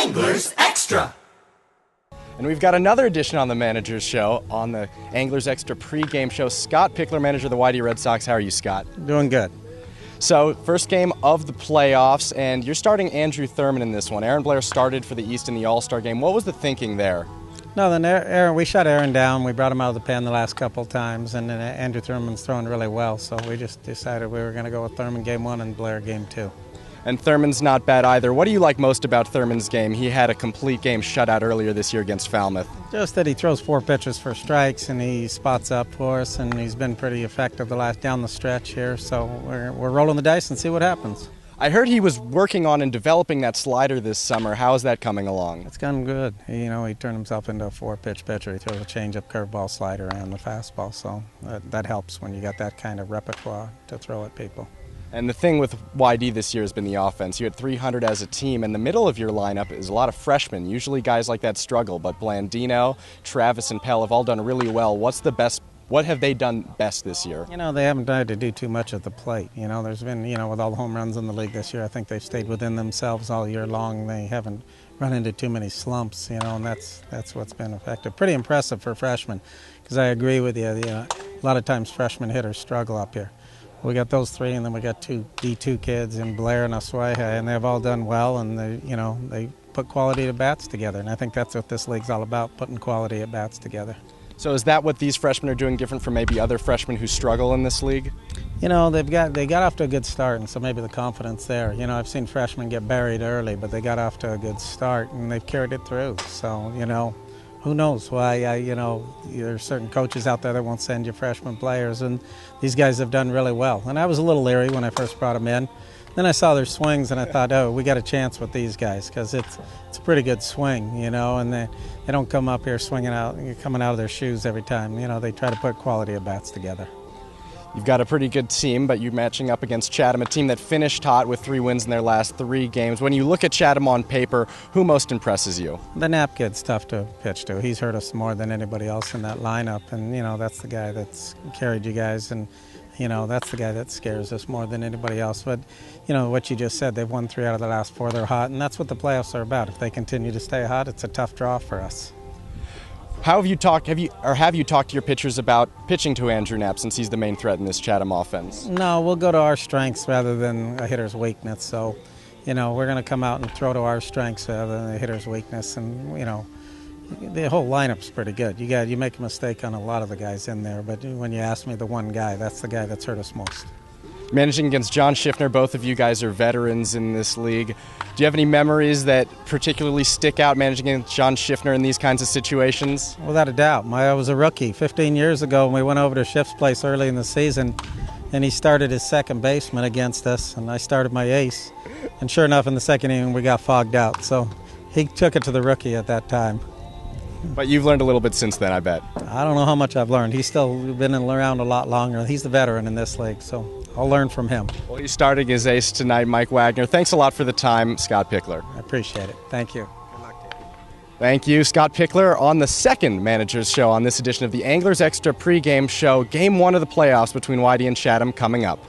Anglers Extra. And we've got another edition on the Manager's Show, on the Anglers Extra pregame show. Scott Pickler, manager of the YD Red Sox. How are you, Scott? Doing good. So, first game of the playoffs, and you're starting Andrew Thurman in this one. Aaron Blair started for the East in the All-Star game. What was the thinking there? No, then Aaron, we shut Aaron down. We brought him out of the pen the last couple of times, and then Andrew Thurman's throwing really well, so we just decided we were going to go with Thurman game 1 and Blair game 2. And Thurman's not bad either. What do you like most about Thurman's game? He had a complete game shutout earlier this year against Falmouth. Just that he throws 4 pitches for strikes, and he spots up for us, and he's been pretty effective down the stretch here, so we're rolling the dice and see what happens. I heard he was working on and developing that slider this summer. How is that coming along? It's gone good. He turned himself into a 4-pitch pitcher. He throws a changeup, curveball, slider, and the fastball, so that helps when you got that kind of repertoire to throw at people. And the thing with YD this year has been the offense. You had 300 as a team, and the middle of your lineup is a lot of freshmen. Usually guys like that struggle, but Blandino, Travis, and Pell have all done really well. What have they done best this year? They haven't tried to do too much at the plate. There's been, with all the home runs in the league this year, I think they've stayed within themselves all year long. They haven't run into too many slumps, and that's what's been effective. Pretty impressive for freshmen, because I agree with you. A lot of times freshman hitters struggle up here. We got those 3, and then we got 2 D2 kids in Blair and Osweiga, and they've all done well, and they put quality at bats together, and I think that's what this league's all about, putting quality at bats together. So is that what these freshmen are doing different from maybe other freshmen who struggle in this league? They got off to a good start, and so maybe the confidence there. I've seen freshmen get buried early, but they got off to a good start, and they've carried it through. So, who knows why, there's certain coaches out there that won't send you freshman players, and these guys have done really well. And I was a little leery when I first brought them in. Then I saw their swings, and I thought, oh, we got a chance with these guys, because it's a pretty good swing, and they don't come up here coming out of their shoes every time. They try to put quality at bats together. You've got a pretty good team, but you're matching up against Chatham, a team that finished hot with 3 wins in their last 3 games. When you look at Chatham on paper, who most impresses you? The Knapp kid's tough to pitch to. He's hurt us more than anybody else in that lineup, and, that's the guy that's carried you guys, and, that's the guy that scares us more than anybody else. But, what you just said, they've won 3 out of the last 4. They're hot, and that's what the playoffs are about. If they continue to stay hot, it's a tough draw for us. How have you talked to your pitchers about pitching to Andrew Knapp, since he's the main threat in this Chatham offense? No, we'll go to our strengths rather than a hitter's weakness. So, we're going to come out and throw to our strengths rather than a hitter's weakness. And, the whole lineup's pretty good. You make a mistake on a lot of the guys in there, but when you ask me the one guy, that's the guy that's hurt us most. Managing against John Schiffner, both of you guys are veterans in this league. Do you have any memories that particularly stick out managing against John Schiffner in these kinds of situations? Without a doubt. I was a rookie 15 years ago, and we went over to Schiff's place early in the season, and he started his second baseman against us, and I started my ace. And sure enough, in the second inning, we got fogged out. So he took it to the rookie at that time. But you've learned a little bit since then, I bet. I don't know how much I've learned. He's still been around a lot longer. He's the veteran in this league, so I'll learn from him. Well, he's starting his ace tonight, Mike Wagner. Thanks a lot for the time, Scott Pickler. I appreciate it. Thank you. Good luck to you. Thank you, Scott Pickler, on the second Manager's Show on this edition of the Anglers Extra pregame show. Game 1 of the playoffs between YD and Chatham coming up.